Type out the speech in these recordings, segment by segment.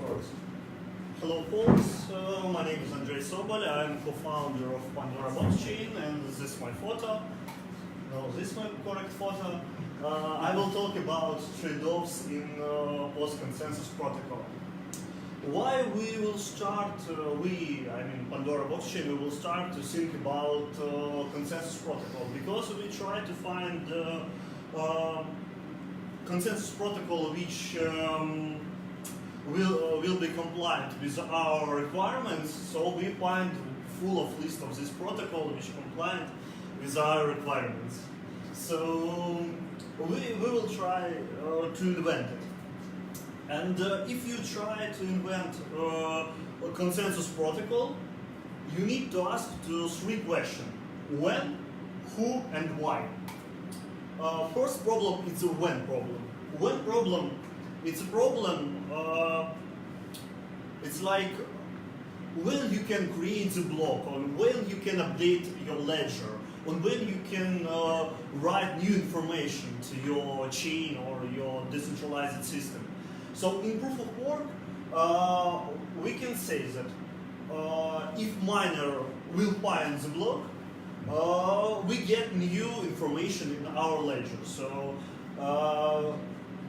first. Hello folks, my name is Andrey Sobol. I'm co-founder of Pandora Boxchain, and this is my photo. No, this is my correct photo. I will talk about trade-offs in PoS consensus protocol. Why we will start, Pandora Boxchain, we will start to think about consensus protocol, because we try to find consensus protocol which will be compliant with our requirements. So we find full of list of this protocol which compliant with our requirements. So we will try to invent it. And if you try to invent a consensus protocol, you need to ask three questions: when, who, and why. First problem is a when problem. When problem, it's a problem, it's like when you can create the block, or when you can update your ledger, or when you can write new information to your chain or your decentralized system. So in proof of work, we can say that if miner will find the block, we get new information in our ledger. So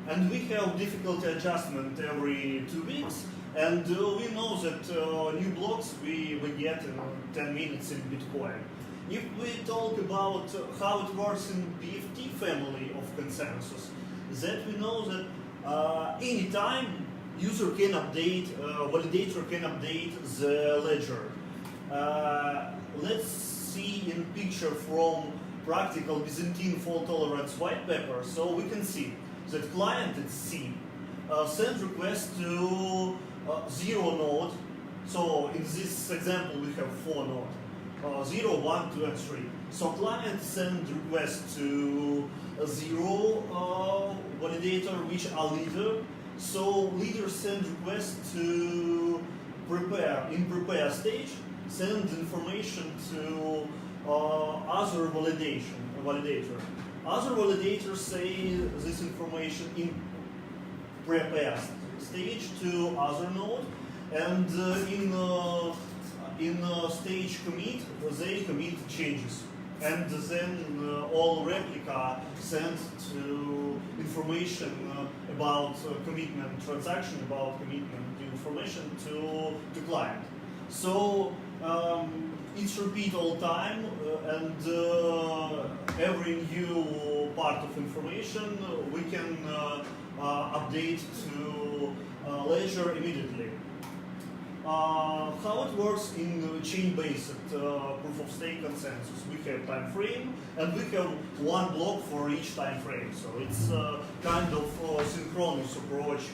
and we have difficulty adjustment every 2 weeks, and we know that new blocks we get in 10 minutes in Bitcoin. If we talk about how it works in BFT family of consensus, that we know that anytime user can update, validator can update the ledger. Let's see in picture from practical Byzantine fault tolerance white paper. So we can see that client at C sends request to 0 node. So in this example we have 4 nodes, 0, 1, 2, and 3. So client sends request to 0 validator, which are leader. So leader sends request to prepare, in prepare stage, send information to other validator. Other validators say this information in prepare stage to other node, and in stage commit, they commit changes, and then all replica sent to information about commitment transaction, about commitment information to client. So it's repeat all time, and every new part of information we can update to ledger immediately. How it works in chain-based proof of stake consensus? We have time frame, and we have one block for each time frame. So it's kind of synchronous approach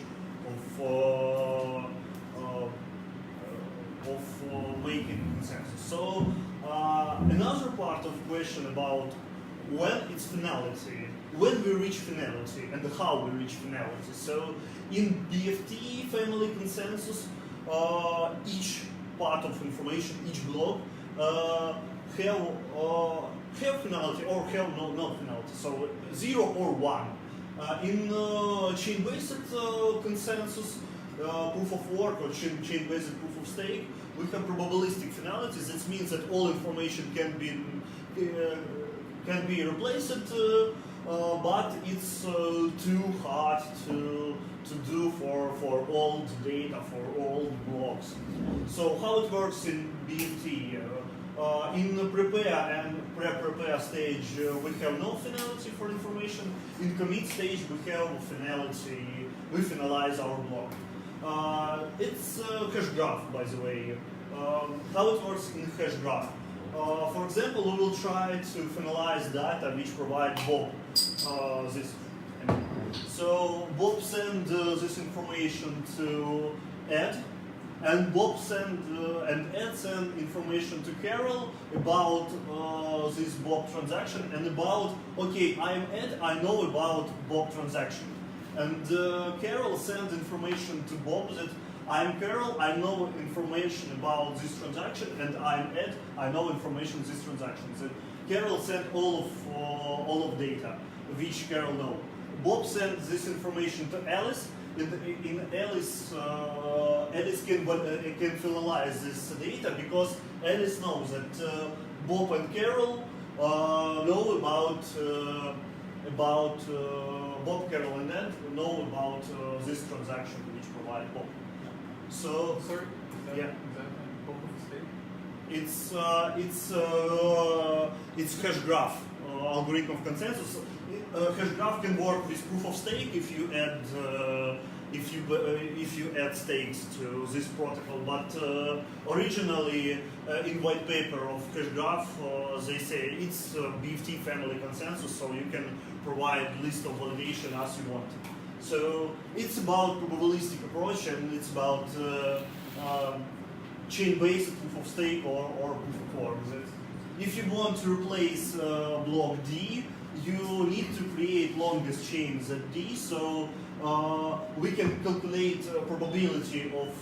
of making consensus. So another part of question about when it's finality, when we reach finality, and how we reach finality. So in BFT family consensus, each part of information, each block, have finality or have no finality. So 0 or 1. In chain-based consensus, proof of work or chain-based proof of stake, we have probabilistic finalities. That means that all information can be replaced, but it's too hard to do for old data, for old blocks. So how it works in BFT? In the prepare and pre-prepare stage, we have no finality for information. In commit stage, we have finality. We finalize our block. It's a hash graph, by the way. How it works in hash graph? For example, we will try to finalize data which provide Bob this. So Bob send this information to Ed, and Bob send and Ed send information to Carol about this Bob transaction, and about, okay, I'm Ed, I know about Bob transaction. And Carol sent information to Bob that I'm Carol, I know information about this transaction, and I'm Ed, I know information about this transaction. So Carol sent all of data which Carol knows. Bob sent this information to Alice. In Alice's Alice can finalize this data because Alice knows that Bob and Carol know about Bob, Carol, and Ed know about this transaction which provide Bob. So sorry, yeah. Is that a proof of stake? It's hash graph algorithm of consensus. Hash graph can work with proof of stake if you add stakes to this protocol. But originally, in white paper of hash graph, they say it's BFT family consensus, so you can provide list of validation as you want. So it's about probabilistic approach, and it's about chain-based proof of stake or proof of work. If you want to replace block D, you need to create longest chain ZD, so we can calculate probability of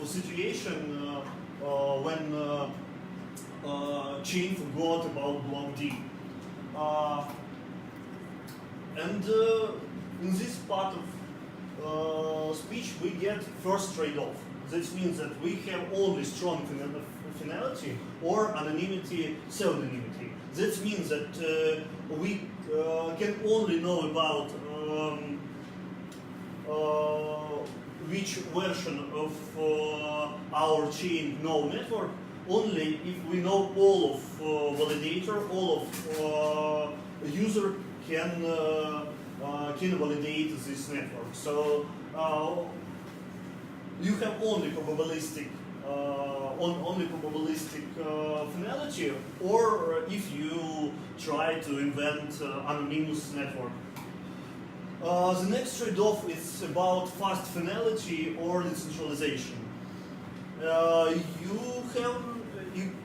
a situation when chain forgot about block D. And in this part of speech, we get first trade-off. This means that we have only strong finality or anonymity, pseudonymity. This means that we can only know about which version of our chain node network only if we know all of validator, all of user can validate this network. So you have only probabilistic finality, or if you try to invent anonymous network. The next trade-off is about fast finality or decentralization. You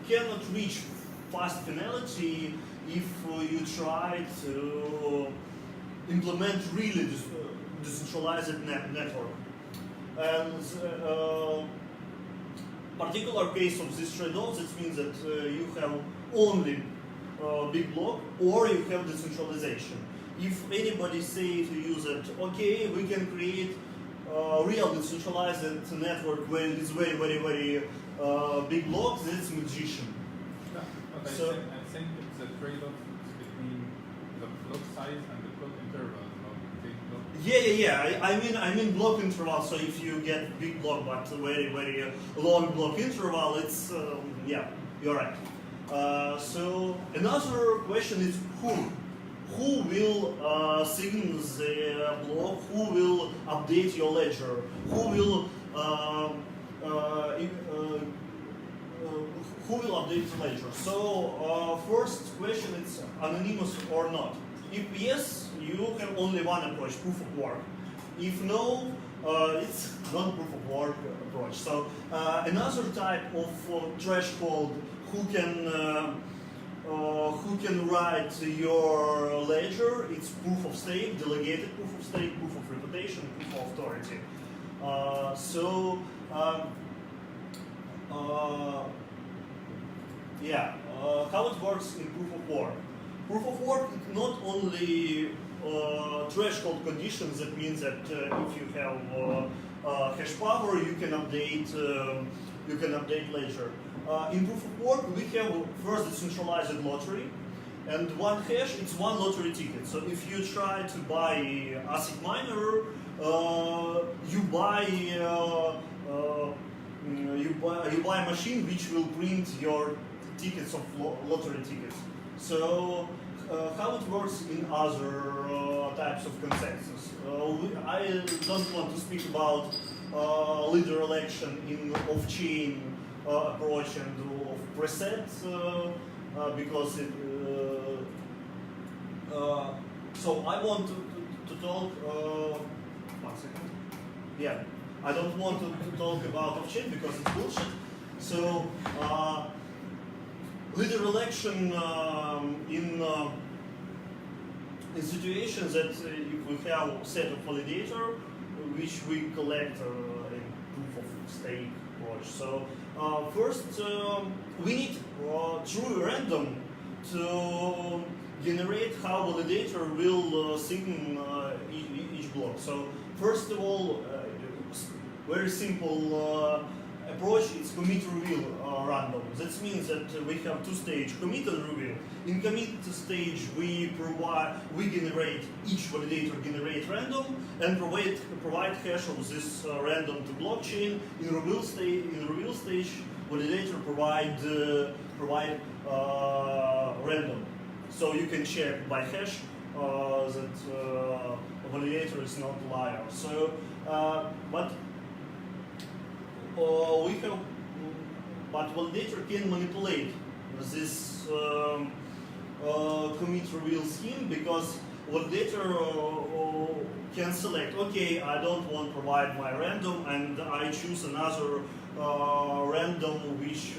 cannot reach fast finality if you try to implement really decentralized network. And particular case of this trade-off, that means that you have only big block or you have decentralization. If anybody say to you that, okay, we can create real decentralized network where it's very, very, very big blocks, that's magician. Yeah, but So, I think it's a trade-off between the block size and the block interval. Yeah. I mean block interval. So if you get big block but very, very long block interval, it's yeah, you're right. So another question is who will sign the block? Who will update your ledger? Who will update the ledger? So first question is anonymous or not. If yes, you have only one approach, proof of work. If no, it's non-proof of work approach. So another type of threshold who can write your ledger, it's proof of stake, delegated proof of stake, proof of reputation, proof of authority. How it works in proof of work. Proof of work is not only threshold conditions. That means that if you have hash power, you can update ledger. In proof of work, we have first decentralized lottery, and one hash, it's one lottery ticket. So if you try to buy ASIC miner, you buy a machine which will print your tickets of lottery tickets. So how it works in other types of consensus? I don't want to speak about leader election in off-chain approach and of presets because it, so I want to talk. One second. Yeah, I don't want to talk about off-chain because it's bullshit. So leader election in situations that if we have a set of validator which we collect in proof of stake approach. So first we need true random to generate how validator will sign each block. So first of all, very simple approach is commit reveal random. That means that we have two stages, commit and reveal. In commit stage we generate, each validator generate random and provide hash of this random to blockchain. In reveal stage validator provide random. So you can check by hash that validator is not liar. So but validator can manipulate this commit reveal scheme, because validator can select, okay, I don't want to provide my random, and I choose another random which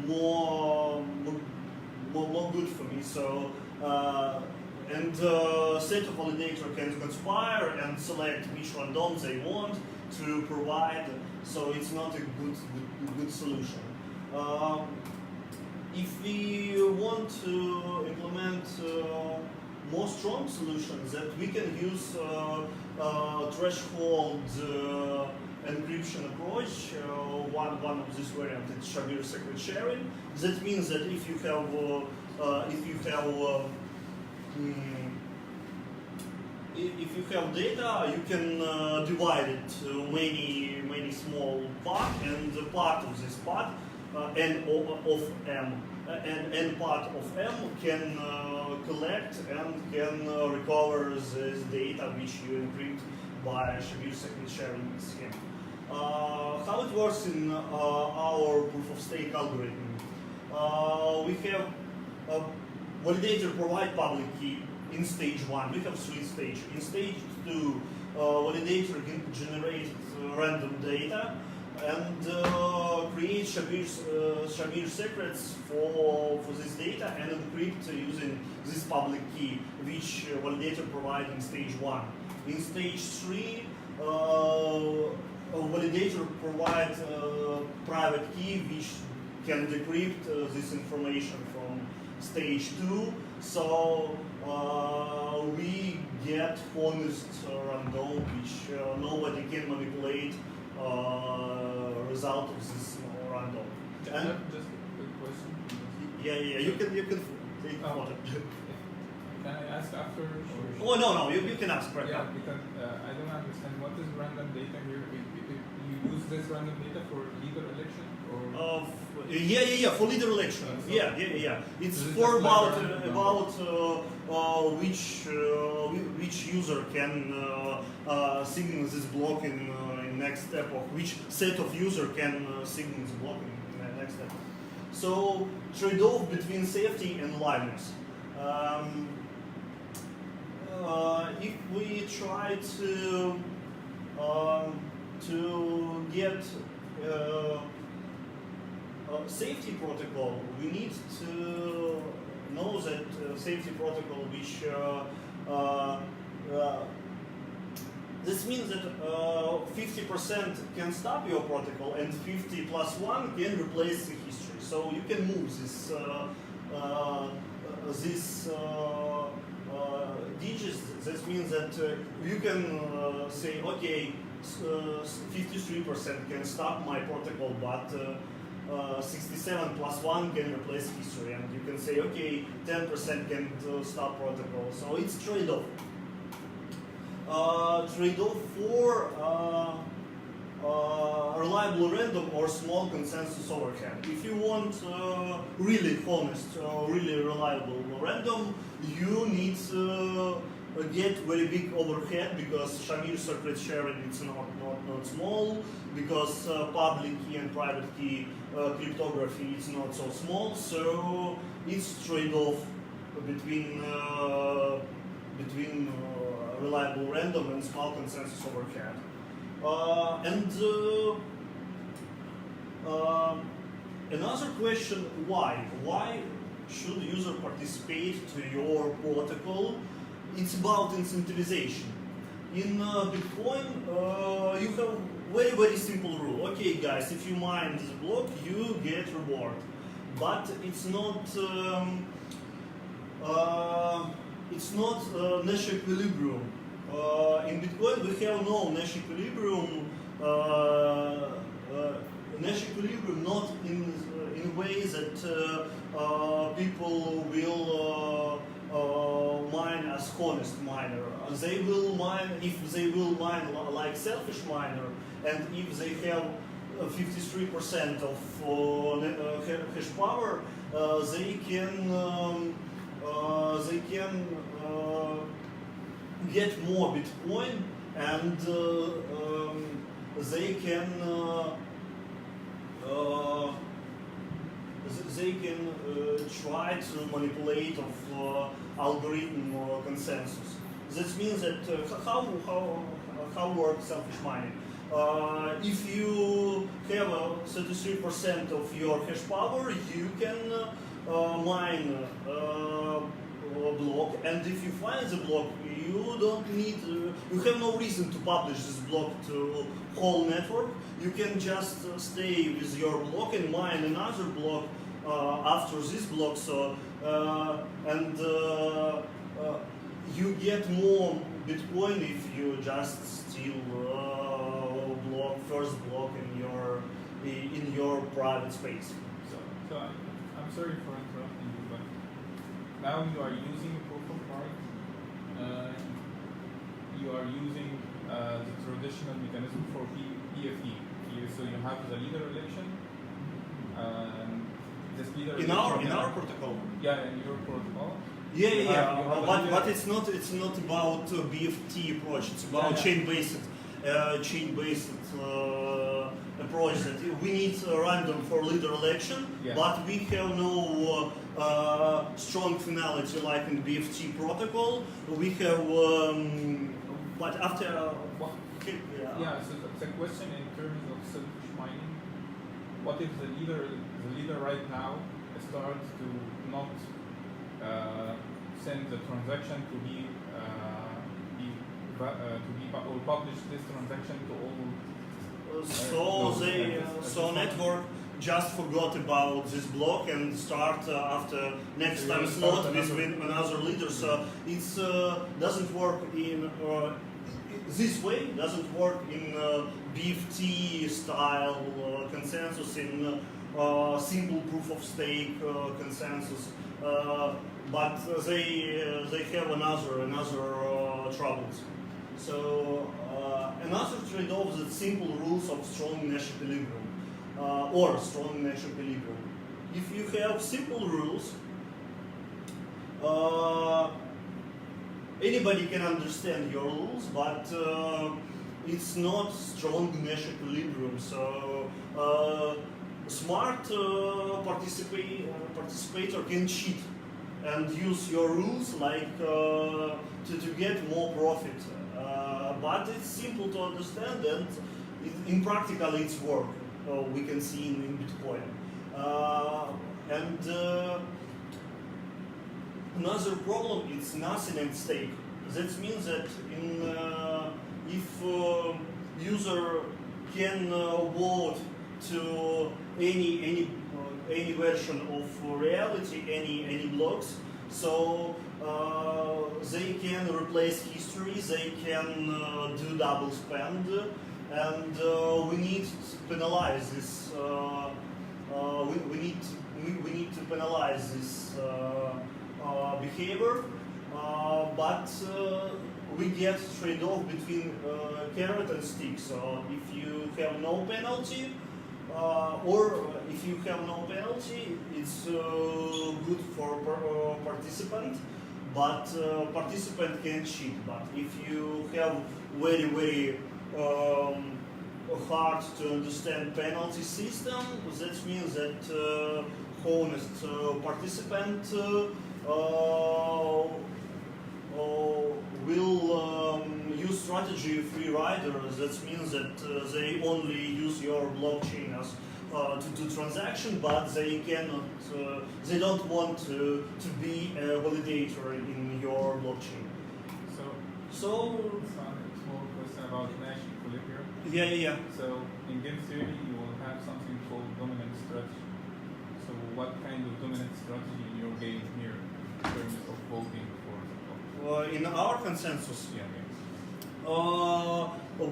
more good for me. So and set of validator can conspire and select which random they want to provide. So it's not a good solution. If we want to implement more strong solutions, that we can use threshold encryption approach. One of this variant is Shabir secret sharing. That means that if you have data, you can divide it to many small parts, and the part of this part, n part of m can collect and can recover this data which you encrypt by Shabir secret sharing scheme. How it works in our proof of stake algorithm? We have validator provide public key in stage 1. We have 3 stages. In stage 2, validator generate random data and create Shabir secrets for this data and encrypt using this public key, which validator provide in stage 1. In stage 3, validator provides private key which can decrypt this information from stage 2. So we get honest random which nobody can manipulate result of this random. And just a quick question. Yeah, you can take photo. Can I ask after? Oh no, you can ask right Yeah, now. because I don't understand what is random data here. You use this random data for leader election or? Yeah, for leader election. So Yeah. It's this is for just like about which user can signal this block in next step, or which set of user can signal this block in the next step. So trade-off between safety and liveness. If we try to get safety protocol, we need to know that safety protocol which this means that 50% can stop your protocol and 50 plus 1 can replace the history. So you can move this digits. That means that you can say, okay, 53% can stop my protocol, but 67 plus 1 can replace history, and you can say, okay, 10% can stop protocol. So it's trade-off. Trade-off for reliable random or small consensus overhead. If you want really honest, really reliable random, you need to get very big overhead, because Shabir secret sharing is not small, because public key and private key cryptography is not so small. So it's trade-off between reliable random and small consensus overhead. Another question, why? Why should user participate to your protocol? It's about incentivization. In Bitcoin, you have very simple rule. Okay, guys, if you mine this block, you get reward. But it's not it's not Nash equilibrium. In Bitcoin we have no Nash equilibrium. Nash equilibrium not in a way that people will mine as honest miner. They will mine if they will mine like selfish miner, and if they have 53% of hash power, they can get more Bitcoin, and they can try to manipulate of algorithm consensus. That means that how works selfish mining. If you have 33% of your hash power, you can mine a block, and if you find the block, you don't need, you have no reason to publish this block to whole network. You can just stay with your block and mine another block after this block. So you get more Bitcoin if you just steal first block in your private space. So I'm sorry for interrupting you, but now you are using proof of work. You are using the traditional mechanism for PFE. So you have the leader election. This leader in our protocol. Yeah, in your protocol. But it's not about BFT approach. It's about chain-based approach that we need random for leader election, but we have no strong finality like in BFT protocol. We have, but after. So the question in terms of selfish mining, what if the leader right now starts to not send the transaction to be or publish this transaction to all? So network just forgot about this block and start after next time slot with another leader. So it doesn't work in this way. Doesn't work in BFT style consensus, in simple proof of stake consensus. But they have another troubles. So another trade-off is simple rules of strong Nash equilibrium or strong Nash equilibrium. If you have simple rules, anybody can understand your rules, but it's not strong Nash equilibrium. So smart participator can cheat and use your rules like to get more profit. But it's simple to understand, and in practical it's work. We can see in Bitcoin. Another problem is nothing at stake. That means that if user can vote to any version of reality, any blocks, so they can replace history, they can do double spend, and we need to penalize this. We need to penalize this behavior, but we get trade-off between carrot and stick. So if you have no penalty, or if you have no penalty, it's good for participant, but participant can cheat. But if you have very hard to understand penalty system, that means that honest participant will use strategy free rider. That means that they only use your blockchain as to do transaction, but they cannot. They don't want to be a validator in your blockchain. So small question about Nash equilibrium. Yeah. So in game theory, you will have something called dominant strategy. So what kind of dominant strategy in your game here in terms of voting for the block? in our consensus, Yeah.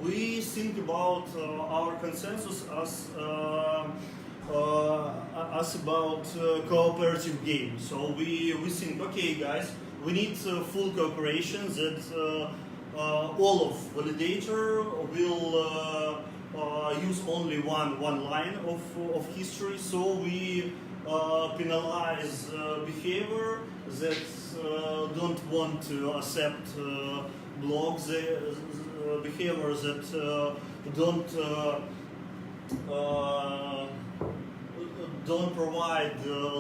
we think about our consensus as about cooperative game. So we think, okay, guys, we need full cooperation that all of validator will use only one line of history. So we penalize behavior that don't want to accept blocks, behavior that don't provide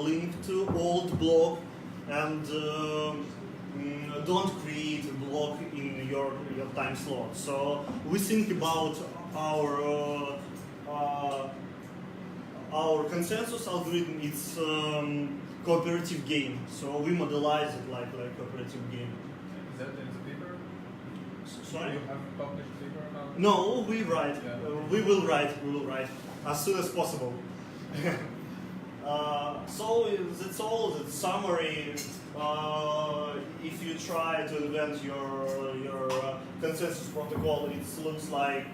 link to old block and don't create a block in your time slot. So we think about our consensus algorithm. It's cooperative game. So we modelize it like cooperative game. Is that in the paper? Sorry? You have a published paper about it? No, we write. Yeah. We will write as soon as possible. So that's all. The summary. If you try to invent your consensus protocol, it looks like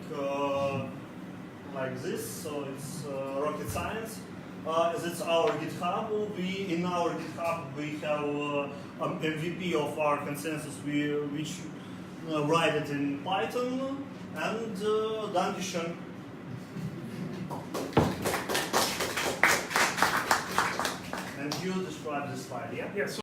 this. So it's rocket science. That's our GitHub. In our GitHub we have MVP of our consensus, which write it in Python, and Dankeschön. And you describe this slide, yeah? Yes.